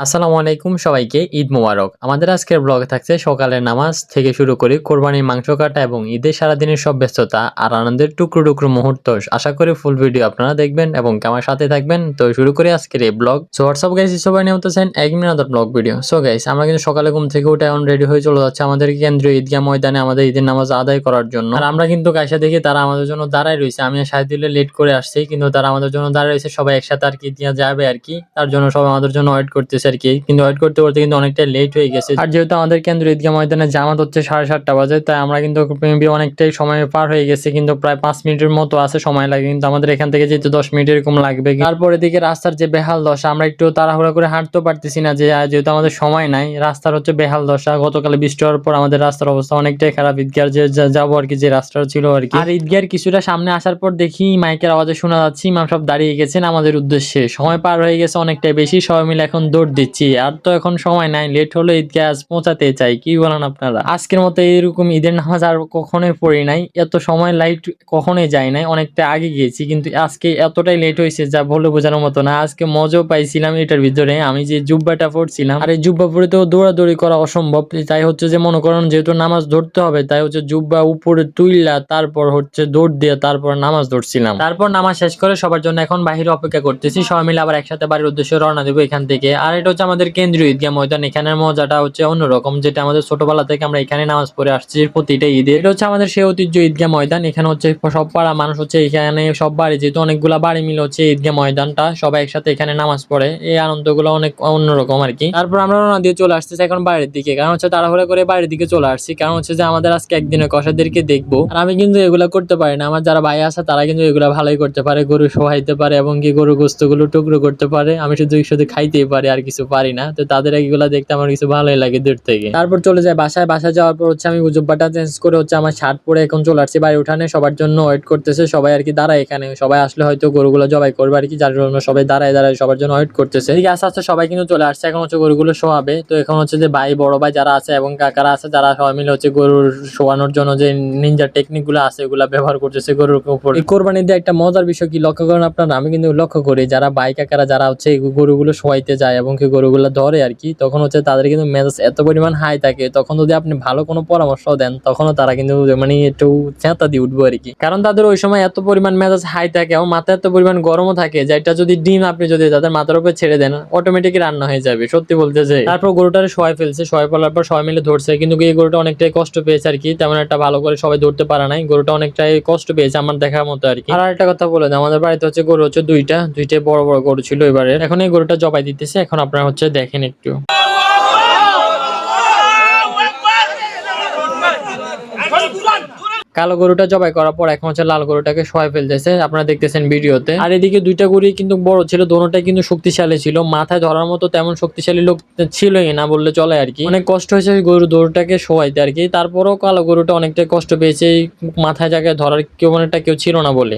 আসসালামু আলাইকুম সবাইকে ঈদ মোবারক। আমাদের আজকের ব্লগে থাকছে সকালের নামাজ থেকে শুরু করে কোরবানির মাংস কাটা এবং ঈদের সারাদিনের সব ব্যস্ততা আর আনন্দের টুকরো টুকরো মুহূর্ত। আশা করি ফুল ভিডিও আপনারা দেখবেন এবং আমার সাথে থাকবেন। তো শুরু করি আজকের এই ব্লগ। সো হোয়াটসঅ্যাপ গাইস, সবাই নিয়ে হতেছেন এক minute blog video. So guys, আমরা কিন্তু সকালে ঘুম থেকে উঠে এখন রেডি হয়ে চলে যাচ্ছে আমাদের কেন্দ্রীয় ঈদগাহ ময়দানে আমাদের ঈদের নামাজ আদায় করার জন্য। আর আমরা কিন্তু গাইসা দেখি তারা আমাদের জন্য দাঁড়ায় রয়েছে। আমি শাহিদুল্লে লেট করে আসছি, কিন্তু তারা আমাদের জন্য দাঁড়ায় রয়েছে। সবাই একসাথে আর কি দিয়ে যাবে আর কি, তার জন্য সবাই আমাদের জন্য ওয়েট করতেছে আর কি। কিন্তু ওয়েট করতে করতে কিন্তু অনেকটা লেট হয়ে গেছে। আর যেহেতু আমাদের কেন্দ্রীয় ঈদগাহ ময়দানে জামাত হচ্ছে 7:30 বাজে, তাই আমরা কিন্তু অনেকটাই সময় পার হয়ে গেছে। কিন্তু প্রায় 5 মিনিটের মতো আছে সময় লাগে, কিন্তু আমাদের এখান থেকে যেহেতু 10 মিনিট এরকম লাগবে। তারপরে দিকে রাস্তার যে বেহাল দশা, আমরা একটু তাড়াহুড়া করে হাঁটতেও পারতেছি না, যেহেতু আমাদের সময় নাই। রাস্তার হচ্ছে বেহাল দশা। গতকালে বৃষ্টি হওয়ার পর আমাদের রাস্তার অবস্থা অনেকটাই খারাপ। ঈদগাহ যে যাবো আর কি, যে রাস্তাটা ছিল আর কি। আর ঈদগাহের কিছুটা সামনে আসার পর দেখি মাইকের আওয়াজে শোনা যাচ্ছে ইমাম সব দাঁড়িয়ে গেছেন আমাদের উদ্দেশ্যে। সময় পার হয়ে গেছে অনেকটাই বেশি, সবাই মিলে এখন দৌড় দিচ্ছি। আর তো এখন সময় নাই, লেট হলো ঈদগাহ আজ পৌঁছাতে চাই। কি বলেন আপনারা? আজকের মতো এরকম ঈদের নামাজ আর কখনোই পড়ি নাই, এত সময় লাইট কখনোই যায় নাই। অনেকটা আগে গিয়েছি, কিন্তু আজকে এতটাই লেট হয়েছে যা বলে বোঝানোর মতো না। আজকে মজাও পাইছিলাম এটার ভিতরে। আমি যে জুব্বাটা পড়ছিলাম, আর এই জুব্বা পরে তো দৌড়াদৌড়ি করা অসম্ভব। তাই হচ্ছে যে মনে করেন যেহেতু নামাজ ধরতে হবে, তাই হচ্ছে জুব্বা উপরে তুইলা তারপর হচ্ছে দৌড় দিয়ে তারপর নামাজ ধরছিলাম। তারপর নামাজ শেষ করে সবার জন্য এখন বাহিরে অপেক্ষা করতেছি। সবাই মিলে আবার একসাথে বাড়ির উদ্দেশ্যে রওনা দেবো এখান থেকে। আর এটা হচ্ছে আমাদের কেন্দ্রীয় ঈদগাহ ময়দান। এখানের মজাটা হচ্ছে অন্যরকম, যেটা আমাদের ছোটবেলা থেকে আমরা এখানে নামাজ পড়ে আসছি প্রতিটা ঈদে। এটা হচ্ছে আমাদের সেই ঐতিহ্য ঈদগাহ ময়দান। এখানে হচ্ছে সব পাড়া মানুষ হচ্ছে এখানে, সব বাড়ি যেহেতু অনেকগুলা বাড়ি মিলে হচ্ছে ঈদগাহ ময়দানটা, সবাই একসাথে এখানে নামাজ পড়ে। এই আনন্দগুলো অনেক অন্যরকম আর কি। তারপর আমরা রওনা দিয়ে চলে আসতেছি এখন বাড়ির দিকে, কারণ হচ্ছে তাড়াহুড়া করে বাড়ির দিকে চলে আসছি। কারণ হচ্ছে যে আমাদের আজকে একদিনের কষাদেরকে দেখবো। আর আমি কিন্তু এগুলা করতে পারি না। আমার যারা ভাই আছে তারা কিন্তু এগুলা ভালোই করতে পারে, গরু সোহাইতে পারে এবং কি গরু গোস্ত গুলো টুকরো করতে পারে। আমি শুধু খাইতেই পারি, আর কিছু পারি না। তো তাদের এগুলা দেখতে আমার কিছু ভালোই লাগে দূর থেকে। তারপর চলে যায় বাসায় যাওয়ার পর হচ্ছে আমি জুব্বাটা চেঞ্জ করে হচ্ছে আমার শার্ট পরে এখন চলে আসছি বাড়ি উঠানে। সবার জন্য ওয়েট করতেছে সবাই আর কি, দাঁড়ায় এখানে। সবাই আসলে হয়তো গরুগুলো জবাই করবে আর কি, যার জন্য সবাই দাঁড়ায় সবার জন্য ওয়েট করতেছে। ঠিক আছে, আস্তে সবাই কিন্তু চলে আসছে। এখন হচ্ছে গরুগুলো শোয়াবে। তো এখন হচ্ছে যে ভাই, বড় ভাই যারা আছে এবং কাকারা আছে, যারা সবাই মিলে হচ্ছে গরুর শোয়ানোর জন্য যে নিনজা টেকনিক গুলো আছে ওগুলা ব্যবহার করতেছে গরুর উপর। এই কোরবানি দিয়ে একটা মজার বিষয় কি লক্ষ্য করেন আপনারা? আমি কিন্তু লক্ষ্য করি যারা ভাই কাকারা যারা হচ্ছে গরুগুলো শোয়াইতে যায় এবং কি গরুগুলো ধরে আর কি, তখন হচ্ছে তাদের কিন্তু মেজাজ এত পরিমাণ হাই থাকে। তখন যদি আপনি ভালো কোনো পরামর্শ দেন, তখনও তারা কিন্তু মানে একটু চেঁতা দিয়ে উঠবো আর কি। কারণ তাদের ওই সময় এত পরিমাণ মেজাজ হাই থাকে এবং মাথায় এত পরিমাণ গরমও থাকে, যেটা যদি ডিম আপনি যদি তাদের মাথার উপর ছেড়ে দেন, অটোমেটিক রান্না হয়ে যাবে। সত্যি বলতে চাই। তারপর গরুটারে শোয়াই ফেলছে, শোয়াই ফেলার পর সবাই মিলে ধরছে, কিন্তু এই গরুটা অনেকটাই কষ্ট পেয়েছে আর কি। তেমন একটা ভালো করে সবাই ধরতে পারে নাই। গরুটা অনেকটাই কষ্ট পেয়েছে আমার দেখার মতো আর কি। আর একটা কথা বলে দেয়, আমাদের বাড়িতে হচ্ছে গরু হচ্ছে দুইটাই বড় বড় গরু ছিল এবারে। এখন এই গরুটা জবাই দিতেছে। এখন আপনারা হচ্ছে দেখেন একটু। কালো গরুটা জবাই করার পর এখন হচ্ছে লাল গরুটাকে শোয়াই ফেলতেছে, আপনারা দেখতেছেন ভিডিওতে। আর এদিকে দুইটা গরুই কিন্তু বড় ছিল, দোনোটাই কিন্তু শক্তিশালী ছিল। মাথায় ধরার মতো তেমন শক্তিশালী লোক ছিলই না বললে চলে আর কি। অনেক কষ্ট হয়েছে গরুটাকে শোয়াইতে আর কি। তারপরেও কালো গরুটা অনেকটাই কষ্ট পেয়েছে, মাথায় জায়গায় ধরার কেউ ছিল না বলে।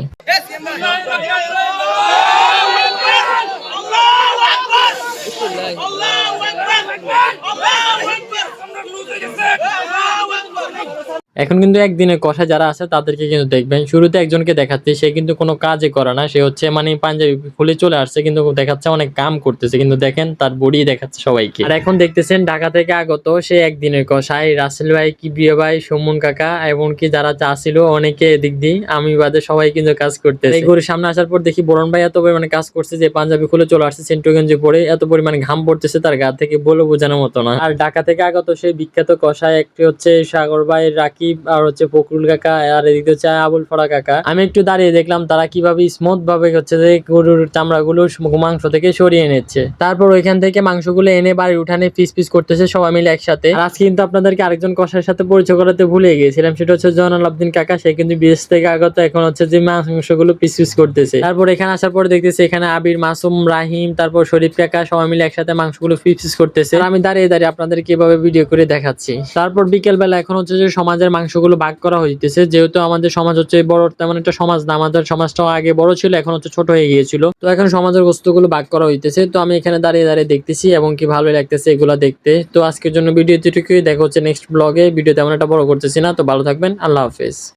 এখন কিন্তু একদিনের কষা যারা আছে তাদেরকে কিন্তু দেখবেন। শুরুতে একজনকে দেখাচ্ছে, সে কিন্তু কোনো কাজে করে না, সে হচ্ছে মানে পাঞ্জাবি খুলে চলে আসছে, কিন্তু দেখাচ্ছে অনেক কাম করতেছে, কিন্তু দেখেন তার বডি দেখাচ্ছে সবাইকে। আর এখন দেখতেছেন ঢাকা থেকে আগত সে একদিনের কষাই রাসেল ভাই, কিবরিয়া ভাই, সুমন কাকা এবং কি যারা চা ছিল অনেকে এদিক দিয়ে আমি বাদে সবাই কিন্তু কাজ করতেছে। এই গরুর সামনে আসার পর দেখি বরণ ভাই এত পরিমাণে কাজ করছে যে পাঞ্জাবি খুলে চলে আসছে, সেন্টু গেঞ্জি পরে, এত পরিমাণে ঘাম পড়তেছে তার গা থেকে বলে বোঝানোর মতো না। আর ঢাকা থেকে আগত সেই বিখ্যাত কষাই একটি হচ্ছে সাগর ভাই, রাকিব আর হচ্ছে ফকরুল কাকা, আর এদিকে হচ্ছে আবুল ফরা কাকা। আমি একটু দাঁড়িয়ে দেখলাম তারা কিভাবে স্মুথ ভাবে হচ্ছে যে গরুর চামড়াগুলো মাংস থেকে সরিয়ে নিচ্ছে। তারপর ওইখান থেকে মাংসগুলো এনে বাড়ির উঠানে পিস করতেছে সবাই মিলে একসাথে। আজকে কিন্তু আপনাদেরকে আরেকজন কষার সাথে পরিচয় করাতে ভুলে গিয়েছিলাম, সেটা হচ্ছে জয়নাল আবদিন কাকা। সে কিন্তু বিদেশ থেকে আগত, এখন হচ্ছে যে মাংসগুলো পিস করতেছে। তারপর এখানে আসার পর দেখতেছি এখানে আবির, মাসুম, রাহিম, তারপর শরীফ কাকা সবাই মিলে একসাথে মাংসগুলো পিস করতেছে। আর আমি দাঁড়িয়ে আপনাদের কিভাবে ভিডিও করে দেখাচ্ছি। তারপর বিকেল বেলা এখন হচ্ছে যে সমাজের মাংসগুলো ভাগ করা হইতেছে। যেহেতু আমাদের সমাজ হচ্ছে বড় তেমন একটা সমাজ না, আমাদের সমাজটাও আগে বড় ছিল, এখন হচ্ছে ছোট হয়ে গিয়েছিল। তো এখন সমাজের বস্তুগুলো ভাগ করা হইতেছে। তো আমি এখানে দাঁড়িয়ে দেখতেছি এবং কি ভালো লাগতেছে এগুলা দেখতে। তো আজকের জন্য ভিডিও এতটুকুই, দেখা হচ্ছে নেক্সট ব্লগে। ভিডিও তেমন একটা বড় করতেছি না। তো ভালো থাকবেন, আল্লাহ হাফেজ।